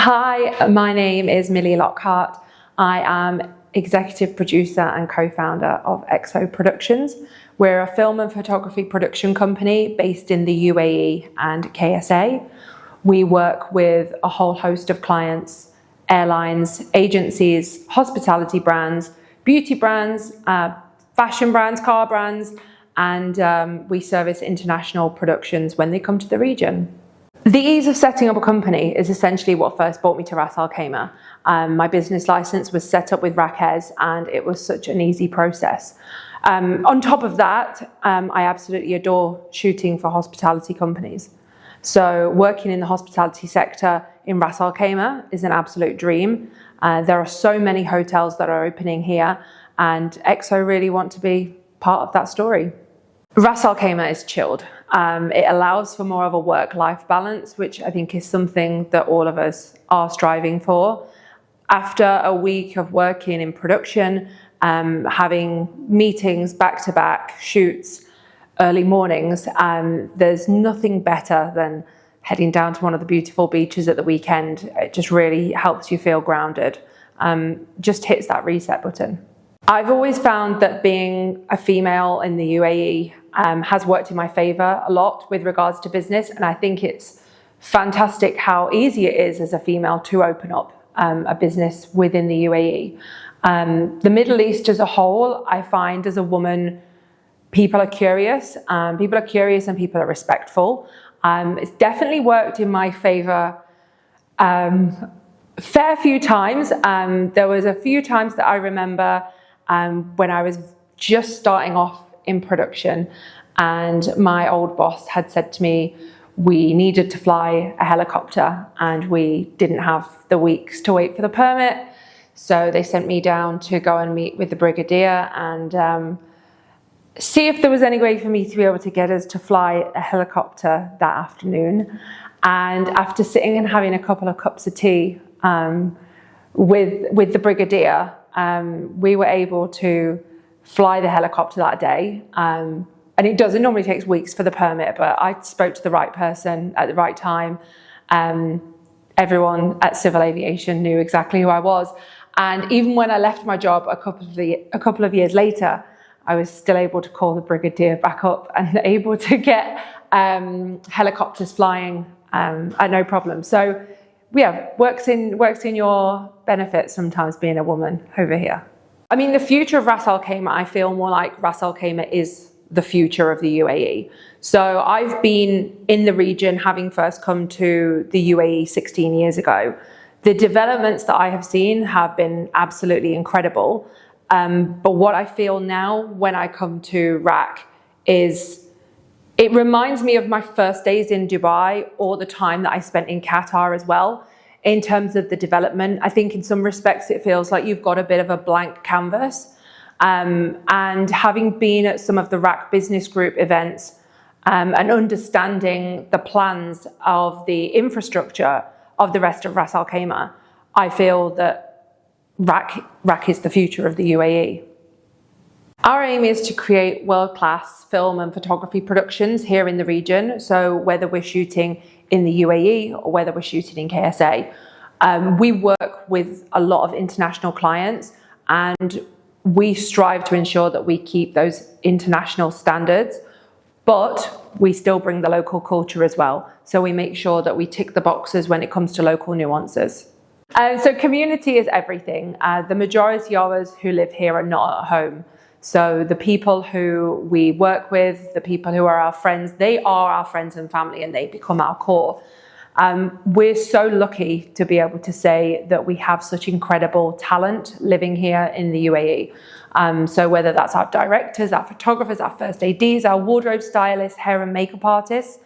Hi, my name is Millie Lockhart. I am executive producer and co-founder of XO Productions. We're a film and photography production company based in the UAE and KSA. We work with a whole host of clients, airlines, agencies, hospitality brands, beauty brands, fashion brands, car brands, and we service international productions when they come to the region. The ease of setting up a company is essentially what first brought me to Ras Al Khaimah. My business license was set up with Raquez, and it was such an easy process. On top of that, I absolutely adore shooting for hospitality companies. So working in the hospitality sector in Ras Al Khaimah is an absolute dream. There are so many hotels that are opening here, and XO really want to be part of that story. Ras Al Khaimah is chilled. It allows for more of a work-life balance, which I think is something that all of us are striving for. After a week of working in production, having meetings back-to-back, shoots, early mornings, there's nothing better than heading down to one of the beautiful beaches at the weekend. It just really helps you feel grounded. Just hits that reset button. I've always found that being a female in the UAE has worked in my favour a lot with regards to business, and I think it's fantastic how easy it is as a female to open up a business within the UAE. The Middle East as a whole, I find as a woman, people are curious and people are respectful. It's definitely worked in my favour fair few times. There was a few times that I remember when I was just starting off in production, and my old boss had said to me we needed to fly a helicopter and we didn't have the weeks to wait for the permit, so they sent me down to go and meet with the brigadier and see if there was any way for me to be able to get us to fly a helicopter that afternoon. And after sitting and having a couple of cups of tea with the brigadier, we were able to fly the helicopter that day. And it normally takes weeks for the permit, but I spoke to the right person at the right time. Everyone at Civil Aviation knew exactly who I was. And even when I left my job a couple of years later, I was still able to call the brigadier back up and able to get helicopters flying at no problem. So yeah, works in your benefit sometimes being a woman over here. I mean, the future of Ras Al Khaimah, I feel more like Ras Al Khaimah is the future of the UAE. So I've been in the region having first come to the UAE 16 years ago. The developments that I have seen have been absolutely incredible. But what I feel now when I come to RAK is it reminds me of my first days in Dubai or the time that I spent in Qatar as well. In terms of the development, I think in some respects it feels like you've got a bit of a blank canvas. And having been at some of the RAK Business Group events and understanding the plans of the infrastructure of the rest of Ras Al Khaimah, I feel that RAK is the future of the UAE. Our aim is to create world-class film and photography productions here in the region. So whether we're shooting in the UAE or whether we're shooting in KSA, we work with a lot of international clients, and we strive to ensure that we keep those international standards, but we still bring the local culture as well. So we make sure that we tick the boxes when it comes to local nuances. So community is everything. The majority of us who live here are not at home. So the people who we work with, the people who are our friends, they are our friends and family, and they become our core. We're so lucky to be able to say that we have such incredible talent living here in the UAE. So whether that's our directors, our photographers, our first ADs, our wardrobe stylists, hair and makeup artists,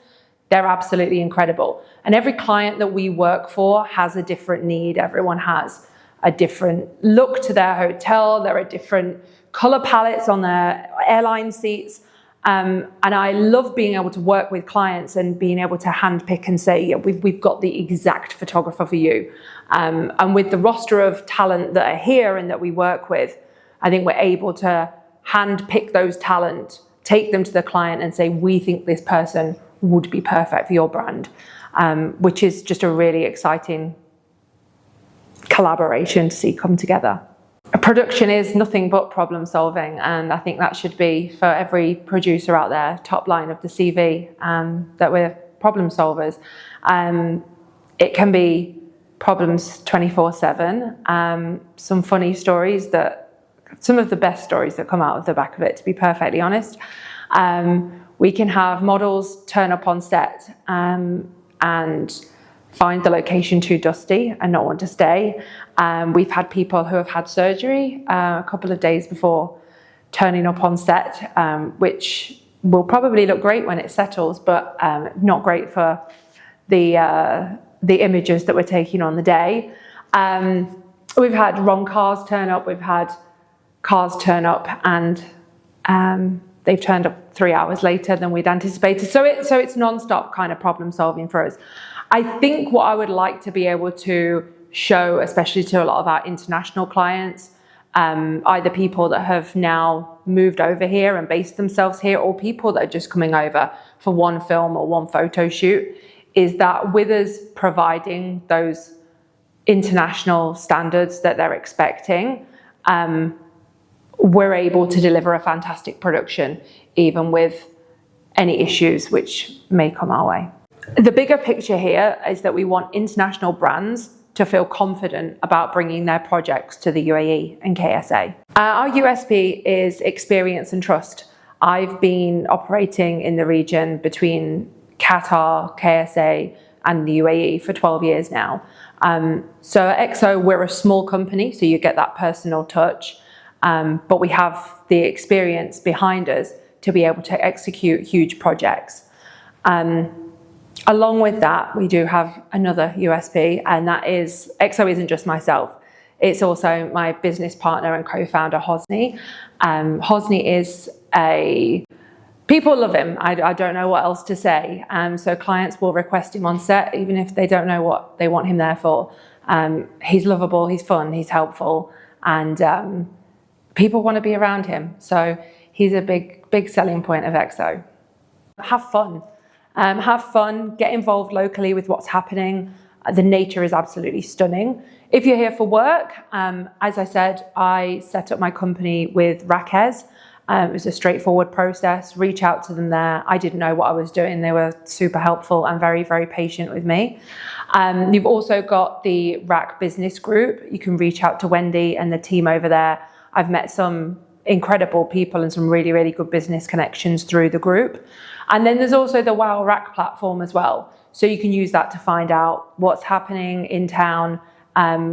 they're absolutely incredible. And every client that we work for has a different need. Everyone has a different look to their hotel. There are different colour palettes on their airline seats. And I love being able to work with clients and being able to handpick and say, yeah, we've got the exact photographer for you. And with the roster of talent that are here and that we work with, I think we're able to handpick those talent, take them to the client and say, we think this person would be perfect for your brand, which is just a really exciting collaboration to see come together. Production is nothing but problem solving, and I think that should be for every producer out there, top line of the CV, that we're problem solvers. It can be problems 24/7. Some funny stories, some of the best stories that come out of the back of it, to be perfectly honest. We can have models turn up on set and find the location too dusty and not want to stay. We've had people who have had surgery a couple of days before turning up on set, which will probably look great when it settles, but not great for the images that we're taking on the day. We've had wrong cars turn up, we've had cars turn up and they've turned up 3 hours later than we'd anticipated. So it's non-stop kind of problem solving for us. I think what I would like to be able to show, especially to a lot of our international clients, either people that have now moved over here and based themselves here, or people that are just coming over for one film or one photo shoot, is that with us providing those international standards that they're expecting, we're able to deliver a fantastic production, even with any issues which may come our way. The bigger picture here is that we want international brands to feel confident about bringing their projects to the UAE and KSA. Our USP is experience and trust. I've been operating in the region between Qatar, KSA, and the UAE for 12 years now. So at XO, we're a small company, so you get that personal touch, but we have the experience behind us to be able to execute huge projects. Along with that, we do have another USP, and that is XO isn't just myself. It's also my business partner and co-founder, Hosni. Hosni is people love him. I don't know what else to say. So clients will request him on set, even if they don't know what they want him there for. He's lovable, he's fun, he's helpful, and people want to be around him. So he's a big selling point of XO. Have fun. Have fun, get involved locally with what's happening. The nature is absolutely stunning. If you're here for work, as I said, I set up my company with Raquez. It was a straightforward process. Reach out to them there. I didn't know what I was doing. They were super helpful and very, very patient with me. You've also got the RAC Business Group. You can reach out to Wendy and the team over there. I've met some incredible people and some really, really good business connections through the group. And then there's also the Wow Rack platform as well. So you can use that to find out what's happening in town,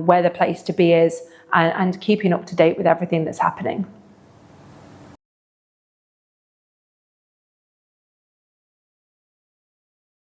where the place to be is, and keeping up to date with everything that's happening.